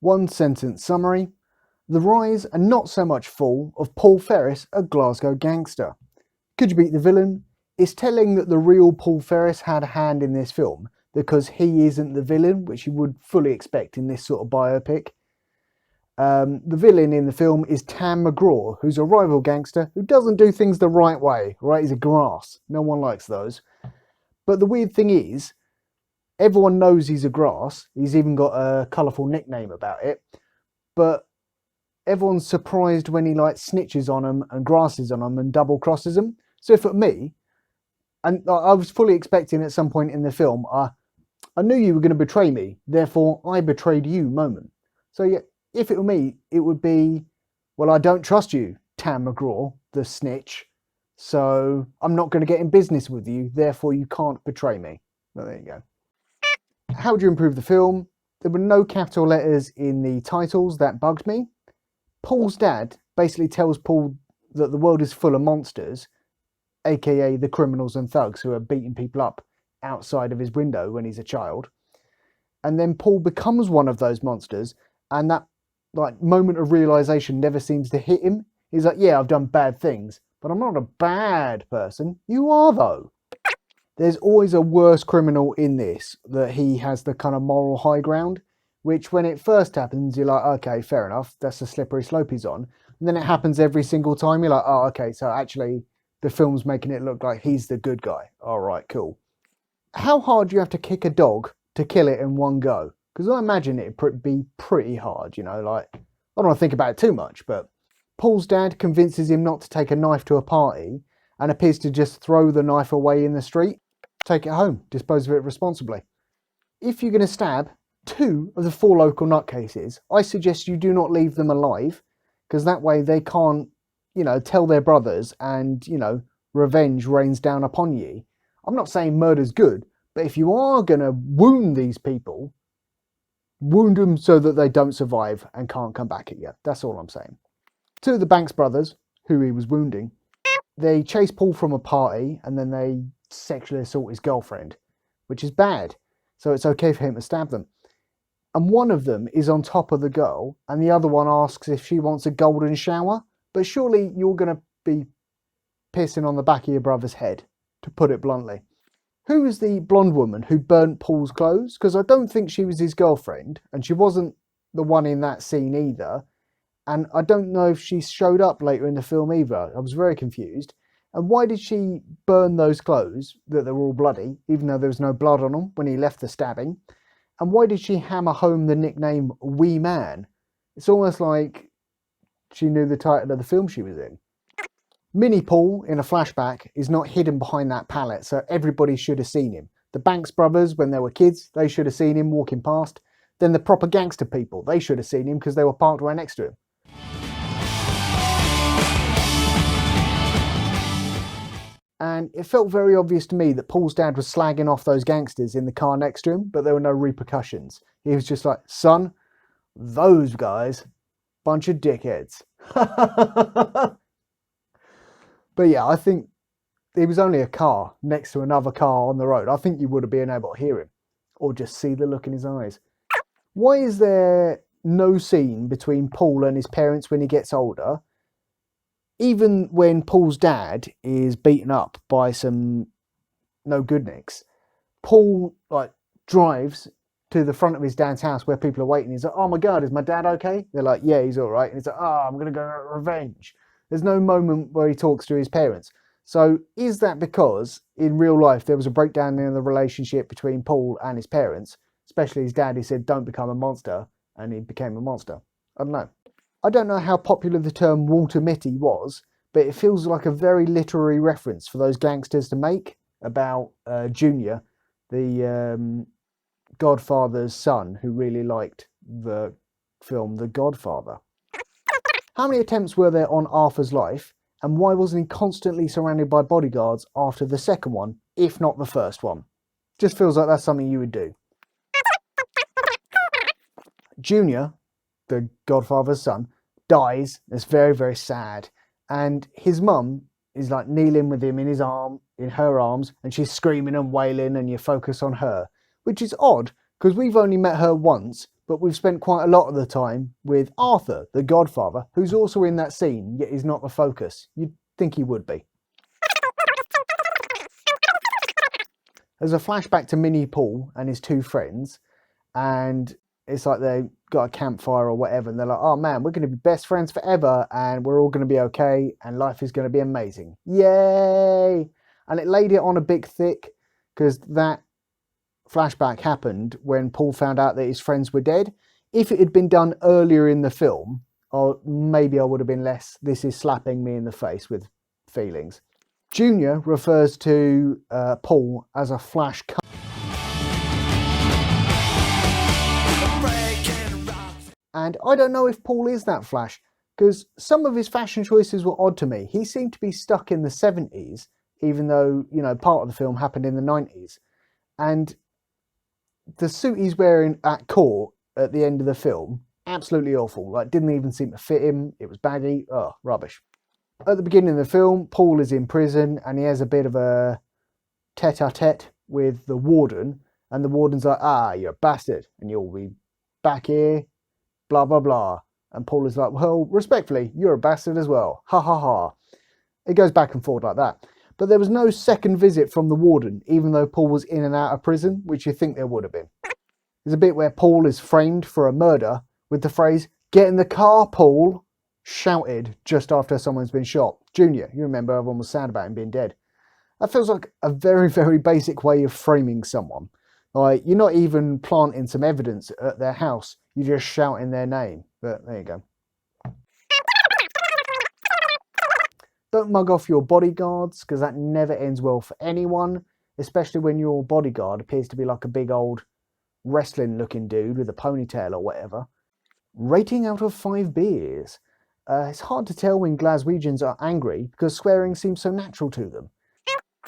One sentence summary: the rise and not so much fall of Paul Ferris, a Glasgow gangster. Could you beat the villain? It's telling that the real Paul Ferris had a hand in this film because he isn't the villain, which you would fully expect in this sort of biopic. The villain in the film is Tam McGraw, who's a rival gangster who doesn't do things the right way, right? He's a grass. No one likes those. But the weird thing is, everyone knows he's a grass. He's even got a colourful nickname about it. But everyone's surprised when he snitches on them and grasses on them and double crosses them. So for me, and I was fully expecting at some point in the film, I knew you were going to betray me, therefore I betrayed you moment. So yeah, if it were me, it would be, well, I don't trust you, Tam McGraw, the snitch. So I'm not going to get in business with you, therefore you can't betray me. Well, there you go. How would you improve the film? There were no capital letters in the titles, that bugged me. Paul's dad basically tells Paul that the world is full of monsters, aka the criminals and thugs who are beating people up outside of his window when he's a child. And then Paul becomes one of those monsters, and that moment of realization never seems to hit him. He's like, yeah, I've done bad things, but I'm not a bad person. You are, though. There's always a worse criminal in this, that he has the kind of moral high ground, which when it first happens, you're like, okay, fair enough, that's the slippery slope he's on. And then it happens every single time, you're like, oh, okay, so actually the film's making it look like he's the good guy. All right, cool. How hard do you have to kick a dog to kill it in one go? Because I imagine it'd be pretty hard, I don't want to think about it too much, but Paul's dad convinces him not to take a knife to a party and appears to just throw the knife away in the street, take it home, dispose of it responsibly. If you're going to stab 2 of the 4 local nutcases, I suggest you do not leave them alive, because that way they can't, tell their brothers and, revenge rains down upon ye. I'm not saying murder's good, but if you are going to wound these people, wound them so that they don't survive and can't come back at you. That's all I'm saying. 2 of the Banks brothers, who he was wounding, they chase Paul from a party and then they sexually assault his girlfriend, which is bad. So it's okay for him to stab them. And one of them is on top of the girl and the other one asks if she wants a golden shower. But surely you're going to be pissing on the back of your brother's head, to put it bluntly. Who was the blonde woman who burnt Paul's clothes? Because I don't think she was his girlfriend, and she wasn't the one in that scene either. And I don't know if she showed up later in the film either. I was very confused. And why did she burn those clothes, that they were all bloody, even though there was no blood on them when he left the stabbing? And why did she hammer home the nickname Wee Man? It's almost like she knew the title of the film she was in. Mini Paul, in a flashback, is not hidden behind that pallet, so everybody should have seen him. The Banks brothers, when they were kids, they should have seen him walking past. Then the proper gangster people, they should have seen him because they were parked right next to him. And it felt very obvious to me that Paul's dad was slagging off those gangsters in the car next to him, but there were no repercussions. He was just like, son, those guys, bunch of dickheads. But yeah, I think it was only a car next to another car on the road. I think you would have been able to hear him or just see the look in his eyes. Why is there no scene between Paul and his parents when he gets older? Even when Paul's dad is beaten up by some no goodniks, Paul drives to the front of his dad's house where people are waiting. He's like, oh my God, is my dad okay? They're like, yeah, he's all right. And he's like, oh, I'm going to go get revenge. There's no moment where he talks to his parents. So is that because in real life there was a breakdown in the relationship between Paul and his parents, especially his dad? He said, don't become a monster, and he became a monster. I don't know. I don't know how popular the term Walter Mitty was, but it feels like a very literary reference for those gangsters to make about Junior, the Godfather's son, who really liked the film The Godfather. How many attempts were there on Arthur's life, and why wasn't he constantly surrounded by bodyguards after the second one, if not the first one? Just feels like that's something you would do. Junior, the Godfather's son, dies. It's very, very sad. And his mum is kneeling with him in her arms, and she's screaming and wailing, and you focus on her, which is odd because we've only met her once, but we've spent quite a lot of the time with Arthur, the Godfather, who's also in that scene, yet is not the focus. You'd think he would be. There's a flashback to Minnie Paul and his two friends, and it's like they got a campfire or whatever, and they're like, oh man, we're going to be best friends forever, and we're all going to be okay, and life is going to be amazing. Yay! And it laid it on a bit thick, because that flashback happened when Paul found out that his friends were dead. If it had been done earlier in the film, or maybe I would have been less, this is slapping me in the face with feelings. Junior refers to Paul as a Flash cut. And I don't know if Paul is that Flash, because some of his fashion choices were odd to me. He seemed to be stuck in the 70s, even though, you know, part of the film happened in the 90s. And the suit he's wearing at court at the end of the film, absolutely awful. Like, didn't even seem to fit him. It was baggy. Oh, rubbish. At the beginning of the film, Paul is in prison and he has a bit of a tete-a-tete with the warden. And the warden's like, ah, you're a bastard and you'll be back here, blah, blah, blah. And Paul is like, well, respectfully, you're a bastard as well. Ha, ha, ha. It goes back and forth like that. But there was no second visit from the warden, even though Paul was in and out of prison, which you'd think there would have been. There's a bit where Paul is framed for a murder with the phrase, get in the car, Paul, shouted just after someone's been shot. Junior, you remember everyone was sad about him being dead. That feels like a very, very basic way of framing someone. Like, you're not even planting some evidence at their house, you're just shouting their name. But there you go. Don't mug off your bodyguards, because that never ends well for anyone, especially when your bodyguard appears to be like a big old wrestling looking dude with a ponytail or whatever. Rating out of 5 beers. It's hard to tell when Glaswegians are angry because swearing seems so natural to them.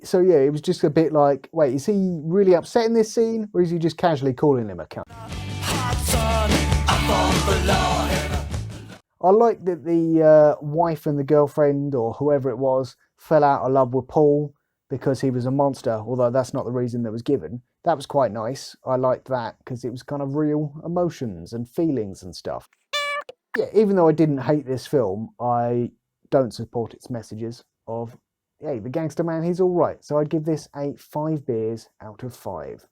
So yeah, it was just a bit like, wait, is he really upset in this scene, or is he just casually calling him a cunt? I like that the wife and the girlfriend, or whoever it was, fell out of love with Paul because he was a monster, although that's not the reason that was given. That was quite nice. I liked that because it was kind of real emotions and feelings and stuff. Yeah, even though I didn't hate this film, I don't support its messages of, hey, the gangster man, he's all right. So I'd give this a 5 beers out of 5.